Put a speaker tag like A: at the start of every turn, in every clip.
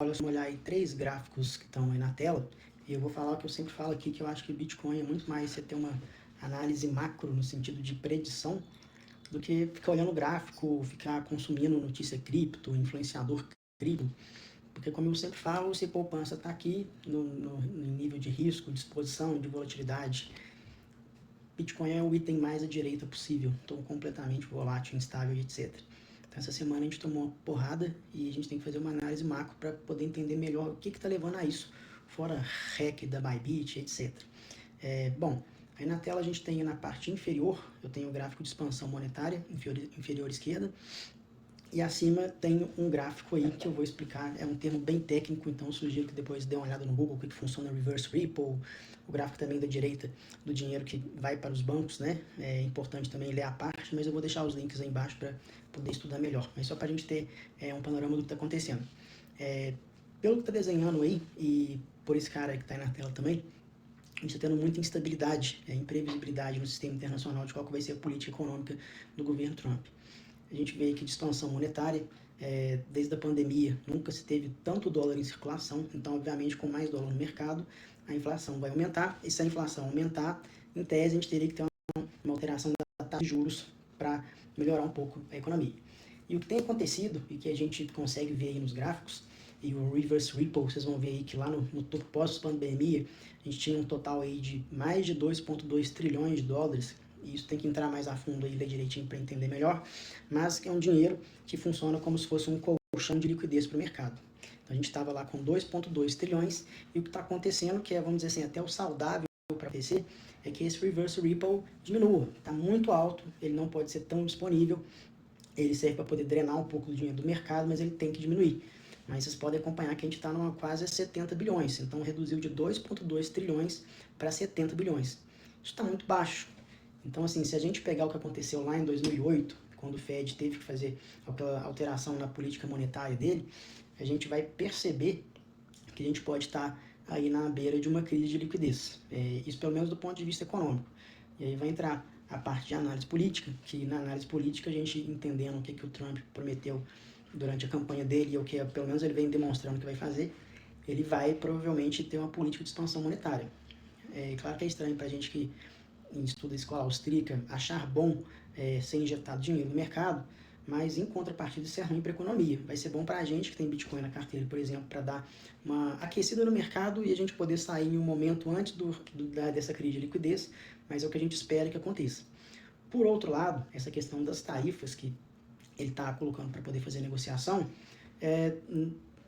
A: Vamos olhar aí 3 gráficos que estão aí na tela, e eu vou falar o que eu sempre falo aqui, que eu acho que Bitcoin é muito mais você ter uma análise macro, no sentido de predição, do que ficar olhando o gráfico, ficar consumindo notícia cripto, influenciador cripto, porque como eu sempre falo, se poupança está aqui no nível de risco, de exposição, de volatilidade. Bitcoin é o item mais à direita possível, então completamente volátil, instável, etc. Então essa semana a gente tomou uma porrada e a gente tem que fazer uma análise macro para poder entender melhor o que está levando a isso, fora REC da Bybit, etc. Bom, aí na tela a gente tem na parte inferior, eu tenho o gráfico de expansão monetária, inferior esquerda, e acima tem um gráfico aí que eu vou explicar, é um termo bem técnico, então eu sugiro que depois dê uma olhada no Google, o que funciona Reverse Repo, o gráfico também da direita do dinheiro que vai para os bancos, né? É importante também ler a parte, mas eu vou deixar os links aí embaixo para poder estudar melhor, mas só para a gente ter um panorama do que está acontecendo. Pelo que está desenhando aí, e por esse cara que está aí na tela também, a gente está tendo muita instabilidade, imprevisibilidade no sistema internacional de qual que vai ser a política econômica do governo Trump. A gente vê aqui de expansão monetária, desde a pandemia, nunca se teve tanto dólar em circulação, então, obviamente, com mais dólar no mercado, a inflação vai aumentar, e se a inflação aumentar, em tese, a gente teria que ter uma alteração da taxa de juros para melhorar um pouco a economia. E o que tem acontecido, e que a gente consegue ver aí nos gráficos, e o Reverse Repo, vocês vão ver aí que lá no topo pós-pandemia, a gente tinha um total aí de mais de 2,2 trilhões de dólares, e isso tem que entrar mais a fundo e ler direitinho para entender melhor, mas é um dinheiro que funciona como se fosse um colchão de liquidez para o mercado. Então a gente estava lá com 2,2 trilhões, e o que está acontecendo, que é, vamos dizer assim, até o saudável para acontecer, é que esse Reverse Repo diminua, está muito alto, ele não pode ser tão disponível, ele serve para poder drenar um pouco do dinheiro do mercado, mas ele tem que diminuir. Mas vocês podem acompanhar que a gente está numa quase 70 bilhões, então reduziu de 2,2 trilhões para 70 bilhões. Isso está muito baixo. Então, assim, se a gente pegar o que aconteceu lá em 2008, quando o Fed teve que fazer aquela alteração na política monetária dele, a gente vai perceber que a gente pode estar aí na beira de uma crise de liquidez. Isso pelo menos do ponto de vista econômico. E aí vai entrar a parte de análise política, que na análise política a gente entendendo o que o Trump prometeu durante a campanha dele e o que pelo menos ele vem demonstrando que vai fazer, ele vai provavelmente ter uma política de expansão monetária. Claro que é estranho para a gente que estuda escola austríaca achar bom ser injetado dinheiro no mercado, mas em contrapartida isso é ruim para a economia. Vai ser bom para a gente que tem Bitcoin na carteira, por exemplo, para dar uma aquecida no mercado e a gente poder sair em um momento antes dessa crise de liquidez, mas é o que a gente espera que aconteça. Por outro lado, essa questão das tarifas que ele está colocando para poder fazer negociação,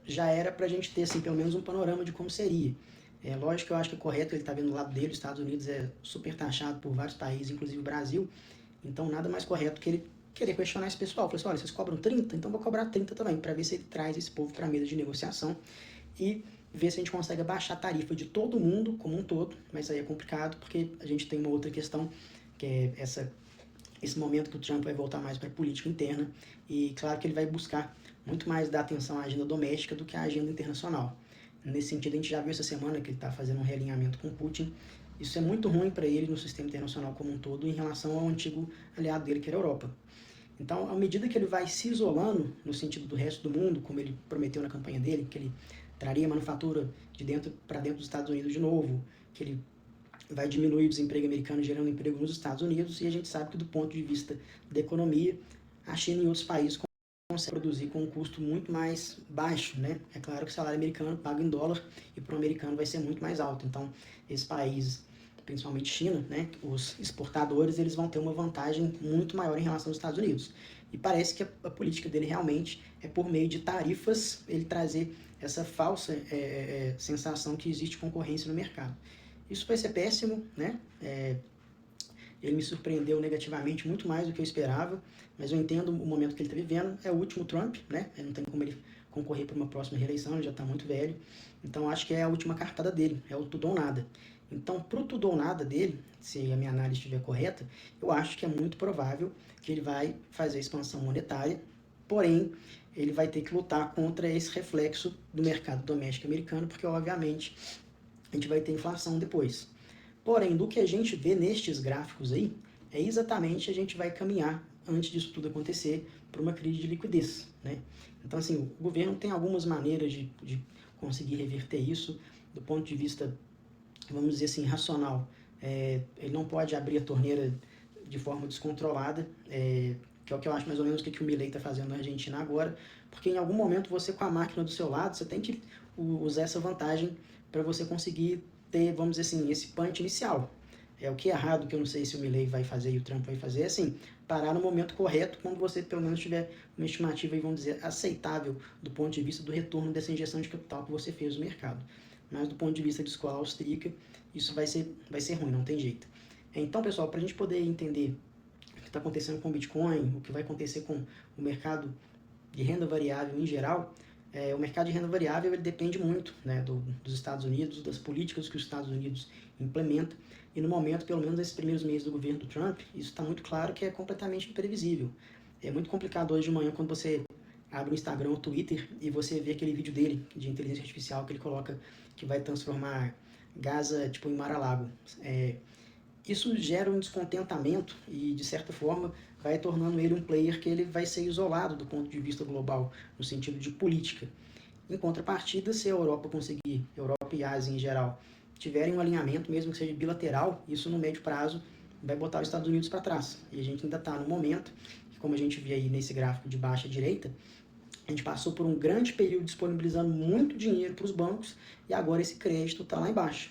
A: já era para a gente ter assim, pelo menos um panorama de como seria. Lógico que eu acho que é correto, ele está vendo do lado dele, os Estados Unidos é super taxado por vários países, inclusive o Brasil, então nada mais correto que ele querer questionar esse pessoal. Falar assim, olha, vocês cobram 30? Então vou cobrar 30 também, para ver se ele traz esse povo para a mesa de negociação e ver se a gente consegue abaixar a tarifa de todo mundo, como um todo, mas aí é complicado, porque a gente tem uma outra questão, que é esse momento que o Trump vai voltar mais para a política interna, e claro que ele vai buscar muito mais dar atenção à agenda doméstica do que à agenda internacional. Nesse sentido, a gente já viu essa semana que ele está fazendo um realinhamento com Putin. Isso é muito ruim para ele no sistema internacional como um todo em relação ao antigo aliado dele, que era a Europa. Então, à medida que ele vai se isolando no sentido do resto do mundo, como ele prometeu na campanha dele, que ele traria manufatura de dentro para dentro dos Estados Unidos de novo, que ele vai diminuir o desemprego americano gerando emprego nos Estados Unidos, e a gente sabe que do ponto de vista da economia, a China e outros países conseguem produzir com um custo muito mais baixo, né? É claro que o salário americano paga em dólar e para o americano vai ser muito mais alto. Então, esses países, principalmente China, né, os exportadores, eles vão ter uma vantagem muito maior em relação aos Estados Unidos. E parece que a política dele realmente é por meio de tarifas ele trazer essa falsa sensação que existe concorrência no mercado. Isso vai ser péssimo, né? Ele me surpreendeu negativamente muito mais do que eu esperava, mas eu entendo o momento que ele está vivendo. É o último Trump, né? Não tem como ele concorrer para uma próxima reeleição, ele já está muito velho. Então acho que é a última cartada dele, é o tudo ou nada. Então, pro tudo ou nada dele, se a minha análise estiver correta, eu acho que é muito provável que ele vai fazer a expansão monetária, porém, ele vai ter que lutar contra esse reflexo do mercado doméstico americano, porque, obviamente, a gente vai ter inflação depois. Porém, do que a gente vê nestes gráficos aí, é exatamente a gente vai caminhar antes disso tudo acontecer para uma crise de liquidez, né? Então, assim, o governo tem algumas maneiras de conseguir reverter isso do ponto de vista, vamos dizer assim, racional. Ele não pode abrir a torneira de forma descontrolada, que é o que eu acho mais ou menos que o Milei está fazendo na Argentina agora, porque em algum momento você, com a máquina do seu lado, você tem que usar essa vantagem para você conseguir ter, vamos dizer assim, esse punch inicial. O que é errado, que eu não sei se o Milei vai fazer e o Trump vai fazer, é assim, parar no momento correto, quando você pelo menos tiver uma estimativa, vamos dizer, aceitável do ponto de vista do retorno dessa injeção de capital que você fez no mercado. Mas do ponto de vista de escola austríaca, isso vai ser ruim, não tem jeito. Então, pessoal, para a gente poder entender o que está acontecendo com o Bitcoin, o que vai acontecer com o mercado de renda variável em geral, o mercado de renda variável ele depende muito, né, dos Estados Unidos, das políticas que os Estados Unidos implementam, e no momento, pelo menos nesses primeiros meses do governo do Trump, isso está muito claro que é completamente imprevisível. É muito complicado hoje de manhã quando você abre o Instagram ou o Twitter e você vê aquele vídeo dele, de inteligência artificial, que ele coloca que vai transformar Gaza tipo em Mar-a-Lago. Isso gera um descontentamento e, de certa forma, vai tornando ele um player que ele vai ser isolado do ponto de vista global, no sentido de política. Em contrapartida, se a Europa conseguir, Europa e Ásia em geral, tiverem um alinhamento, mesmo que seja bilateral, isso no médio prazo vai botar os Estados Unidos para trás. E a gente ainda está no momento, que, como a gente vê aí nesse gráfico de baixa direita, a gente passou por um grande período disponibilizando muito dinheiro para os bancos e agora esse crédito está lá embaixo.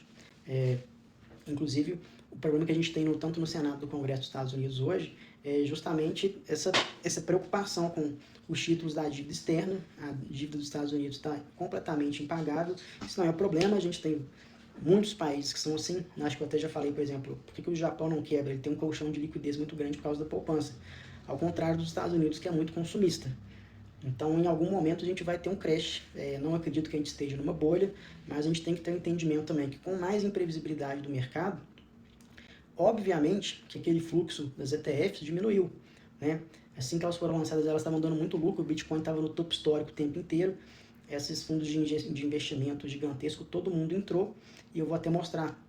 A: Inclusive, o problema que a gente tem tanto no Senado do Congresso dos Estados Unidos hoje é justamente essa preocupação com os títulos da dívida externa. A dívida dos Estados Unidos está completamente impagável. Isso não é um problema, a gente tem muitos países que são assim. Acho que eu até já falei, por exemplo, por que o Japão não quebra? Ele tem um colchão de liquidez muito grande por causa da poupança. Ao contrário dos Estados Unidos, que é muito consumista. Então, em algum momento, a gente vai ter um crash. Não acredito que a gente esteja numa bolha, mas a gente tem que ter um entendimento também que, com mais imprevisibilidade do mercado, obviamente que aquele fluxo das ETFs diminuiu, né? Assim que elas foram lançadas, elas estavam dando muito lucro, o Bitcoin estava no topo histórico o tempo inteiro, esses fundos de investimento gigantesco, todo mundo entrou, e eu vou até mostrar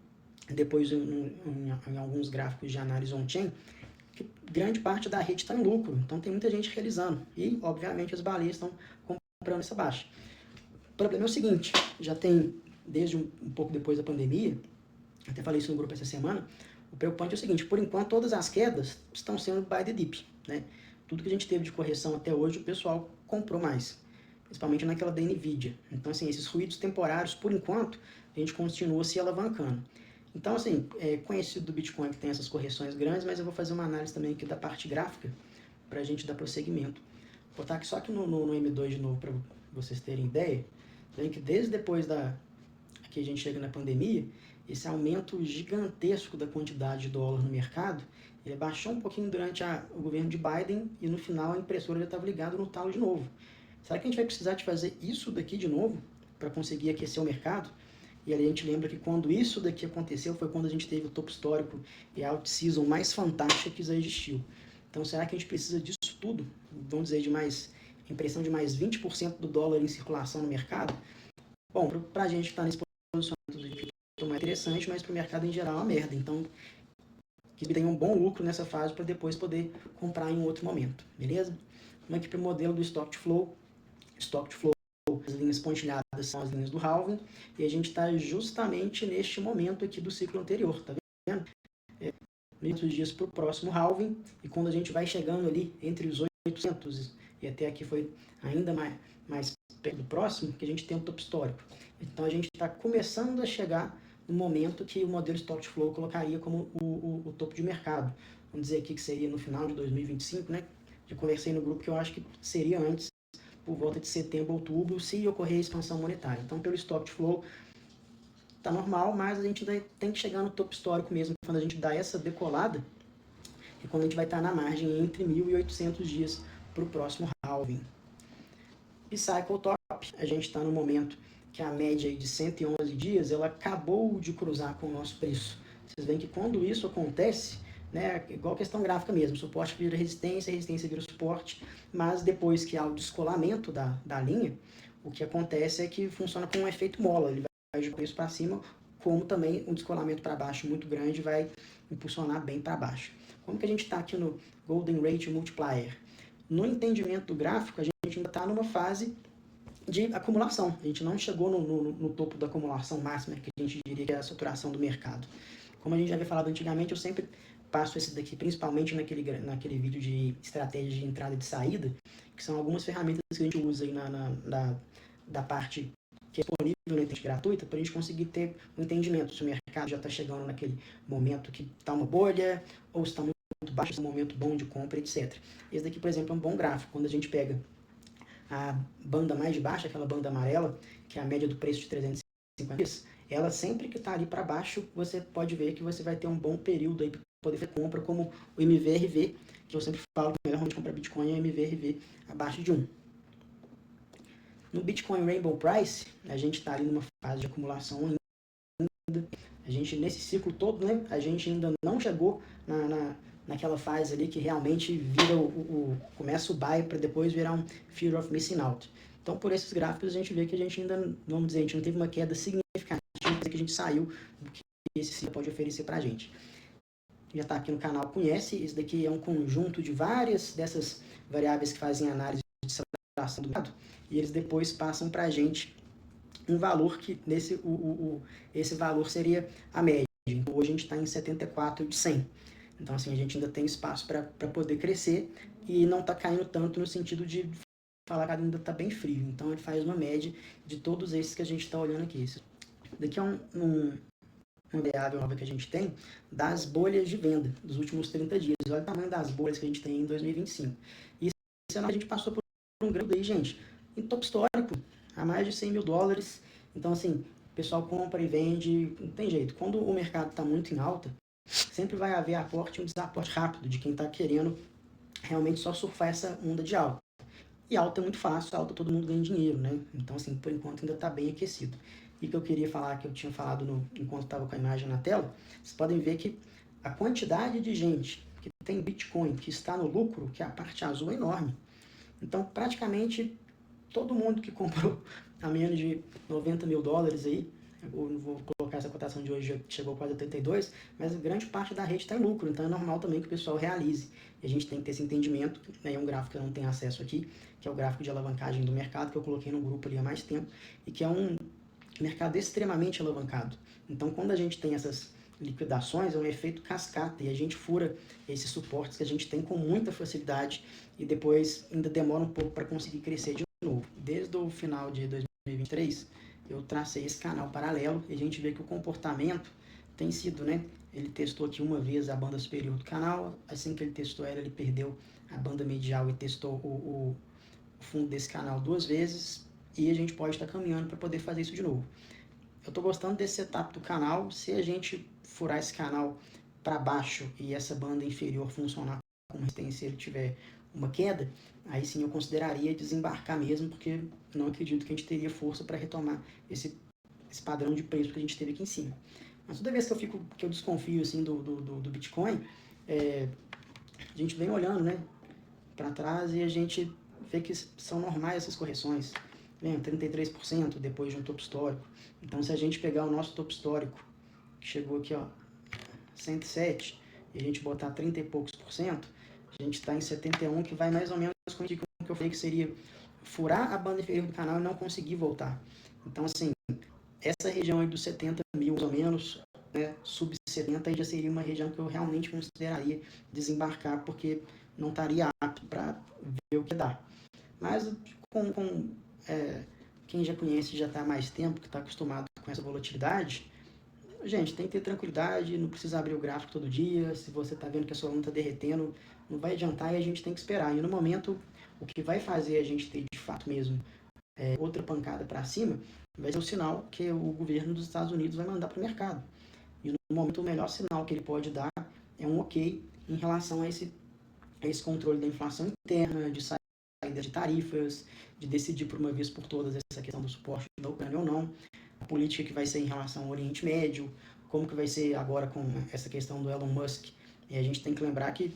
A: depois em alguns gráficos de análise on-chain, que grande parte da rede está em lucro, então tem muita gente realizando, e obviamente as baleias estão comprando essa baixa. O problema é o seguinte, já tem, desde um pouco depois da pandemia, até falei isso no grupo essa semana, o preocupante é o seguinte, por enquanto todas as quedas estão sendo buy the dip, né? Tudo que a gente teve de correção até hoje, o pessoal comprou mais, principalmente naquela da NVIDIA. Então, assim, esses ruídos temporários, por enquanto, a gente continua se alavancando. Então, assim, é conhecido do Bitcoin que tem essas correções grandes, mas eu vou fazer uma análise também aqui da parte gráfica, para a gente dar prosseguimento. Vou botar aqui só aqui no M2 de novo, para vocês terem ideia, que desde depois que a gente chega na pandemia, esse aumento gigantesco da quantidade de dólar no mercado, ele baixou um pouquinho durante o governo de Biden e no final a impressora já estava ligada no talo de novo. Será que a gente vai precisar de fazer isso daqui de novo para conseguir aquecer o mercado? E ali a gente lembra que quando isso daqui aconteceu foi quando a gente teve o topo histórico e a out-season mais fantástica que já existiu. Então será que a gente precisa disso tudo? Vamos dizer, impressão de mais 20% do dólar em circulação no mercado? Bom, para a gente que está nesse posicionamento mais interessante, mas para o mercado em geral é uma merda. Então, que tenha um bom lucro nessa fase para depois poder comprar em um outro momento, beleza? Vamos aqui para o modelo do Stock to Flow. Stock to Flow, as linhas pontilhadas são as linhas do halving, e a gente está justamente neste momento aqui do ciclo anterior, tá vendo? Muitos dias para o próximo halving, e quando a gente vai chegando ali entre os 800 e até aqui foi ainda mais perto do próximo, que a gente tem um topo histórico. Então a gente está começando a chegar no momento que o modelo Stock to Flow colocaria como o topo de mercado. Vamos dizer aqui que seria no final de 2025, né? Já conversei no grupo que eu acho que seria antes, por volta de setembro, outubro, se ocorrer a expansão monetária. Então, pelo Stock to Flow, tá normal, mas a gente tem que chegar no topo histórico mesmo, quando a gente dá essa decolada, e quando a gente vai estar na margem entre 1.800 dias para o próximo halving. E Cycle Top, a gente está no momento que a média de 111 dias, ela acabou de cruzar com o nosso preço. Vocês veem que quando isso acontece, né, igual questão gráfica mesmo, suporte vira resistência, resistência vira suporte, mas depois que há o descolamento da linha, o que acontece é que funciona com um efeito mola, ele vai de preço para cima, como também um descolamento para baixo muito grande vai impulsionar bem para baixo. Como que a gente está aqui no Golden Rate Multiplier? no entendimento do gráfico, a gente ainda está numa fase de acumulação. A gente não chegou no topo da acumulação máxima, que a gente diria que é a saturação do mercado. Como a gente já havia falado antigamente, eu sempre passo esse daqui, principalmente naquele vídeo de estratégia de entrada e de saída, que são algumas ferramentas que a gente usa aí da parte que é disponível na internet gratuita, para a gente conseguir ter um entendimento se o mercado já está chegando naquele momento que está uma bolha, ou se está muito baixo, se é um momento bom de compra, etc. Esse daqui, por exemplo, é um bom gráfico. Quando a gente pega a banda mais de baixo, aquela banda amarela, que é a média do preço de 350 dias, ela sempre que está ali para baixo, você pode ver que você vai ter um bom período aí para poder fazer compra, como o MVRV, que eu sempre falo que o melhor momento de comprar Bitcoin é o MVRV abaixo de 1. No Bitcoin Rainbow Price, a gente está ali numa fase de acumulação ainda. A gente, nesse ciclo todo, né, a gente ainda não chegou naquela fase ali que realmente vira começa o buy para depois virar um fear of missing out. Então, por esses gráficos, a gente vê que a gente ainda, vamos dizer, a gente não teve uma queda significativa, que a gente saiu do que esse ciclo pode oferecer para a gente. Já está aqui no canal, conhece, esse daqui é um conjunto de várias dessas variáveis que fazem análise de saturação do mercado, e eles depois passam para a gente um valor que esse valor seria a média. Então, hoje a gente está em 74 de 100. Então, assim, a gente ainda tem espaço para poder crescer e não está caindo tanto no sentido de falar que ainda está bem frio. Então, ele faz uma média de todos esses que a gente está olhando aqui. Esse daqui é uma variável nova que a gente tem das bolhas de venda dos últimos 30 dias. Olha o tamanho das bolhas que a gente tem em 2025. E isso a gente passou por um grande aí, gente, em top histórico, a mais de 100 mil dólares. Então, assim, o pessoal compra e vende, não tem jeito. Quando o mercado está muito em alta, sempre vai haver aporte e um desaporte rápido de quem está querendo realmente só surfar essa onda de alta. E alta é muito fácil, alta todo mundo ganha dinheiro, né? Então, assim, por enquanto ainda está bem aquecido. E que eu queria falar, que eu tinha falado enquanto estava com a imagem na tela, vocês podem ver que a quantidade de gente que tem Bitcoin, que está no lucro, que é a parte azul, é enorme. Então, praticamente todo mundo que comprou a menos de 90 mil dólares aí, eu não vou colocar essa cotação de hoje, já chegou quase a 32, mas grande parte da rede está em lucro, então é normal também que o pessoal realize. E a gente tem que ter esse entendimento, né? É um gráfico que eu não tenho acesso aqui, que é o gráfico de alavancagem do mercado, que eu coloquei no grupo ali há mais tempo, e que é um mercado extremamente alavancado. Então, quando a gente tem essas liquidações, é um efeito cascata, e a gente fura esses suportes que a gente tem com muita facilidade, e depois ainda demora um pouco para conseguir crescer de novo. Desde o final de 2023, eu tracei esse canal paralelo, e a gente vê que o comportamento tem sido, né? Ele testou aqui uma vez a banda superior do canal, assim que ele testou ela, ele perdeu a banda medial e testou o fundo desse canal 2 vezes, e a gente pode estar caminhando para poder fazer isso de novo. Eu estou gostando desse setup do canal. Se a gente furar esse canal para baixo e essa banda inferior funcionar como resistência, se ele tiver uma queda, aí sim eu consideraria desembarcar mesmo, porque não acredito que a gente teria força para retomar esse padrão de preço que a gente teve aqui em cima. Mas toda vez que eu desconfio assim, do Bitcoin, a gente vem olhando, né, para trás, e a gente vê que são normais essas correções. 33% depois de um topo histórico. Então, se a gente pegar o nosso topo histórico, que chegou aqui, ó, 107, e a gente botar 30 e poucos por cento, a gente está em 71, que vai mais ou menos com o que eu falei que seria furar a banda inferior do canal e não conseguir voltar. Então, assim, essa região aí dos 70 mil, mais ou menos, né, sub 70, aí já seria uma região que eu realmente consideraria desembarcar, porque não estaria apto para ver o que dá. Mas quem já conhece, já está há mais tempo, que está acostumado com essa volatilidade, gente, tem que ter tranquilidade, não precisa abrir o gráfico todo dia. Se você está vendo que a sua luna está derretendo, não vai adiantar, e a gente tem que esperar. E no momento, o que vai fazer a gente ter de fato mesmo outra pancada para cima, vai ser o sinal que o governo dos Estados Unidos vai mandar para o mercado. E no momento, o melhor sinal que ele pode dar é um ok em relação a esse controle da inflação interna, de saída de tarifas, de decidir por uma vez por todas essa questão do suporte da Ucrânia ou não, a política que vai ser em relação ao Oriente Médio, como que vai ser agora com essa questão do Elon Musk. E a gente tem que lembrar que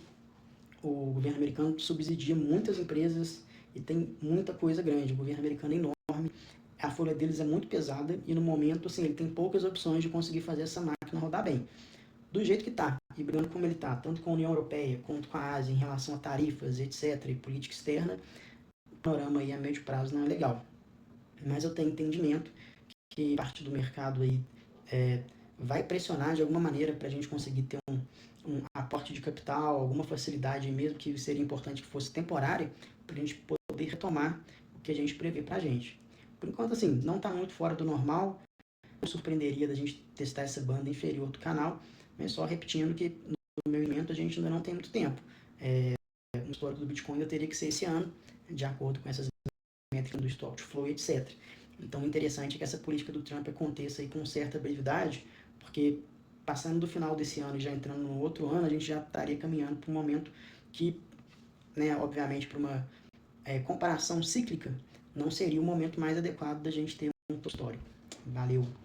A: o governo americano subsidia muitas empresas e tem muita coisa grande. O governo americano é enorme, a folha deles é muito pesada, e no momento, assim, ele tem poucas opções de conseguir fazer essa máquina rodar bem. Do jeito que está, e brigando como ele está, tanto com a União Europeia quanto com a Ásia em relação a tarifas, etc., e política externa, o panorama aí a médio prazo não é legal. Mas eu tenho entendimento que parte do mercado aí vai pressionar de alguma maneira para a gente conseguir ter um aporte de capital, alguma facilidade, mesmo que seria importante que fosse temporária, para a gente poder retomar o que a gente prevê para a gente. Por enquanto, assim, não está muito fora do normal, não surpreenderia da gente testar essa banda inferior do canal, mas só repetindo que no meu entendimento a gente ainda não tem muito tempo. No histórico do Bitcoin ainda teria que ser esse ano, de acordo com essas métricas do Stock Flow, etc. Então, o interessante é que essa política do Trump aconteça aí com certa brevidade, porque passando do final desse ano e já entrando no outro ano, a gente já estaria caminhando para um momento que, né, obviamente, para uma comparação cíclica, não seria o momento mais adequado da gente ter um histórico. Valeu!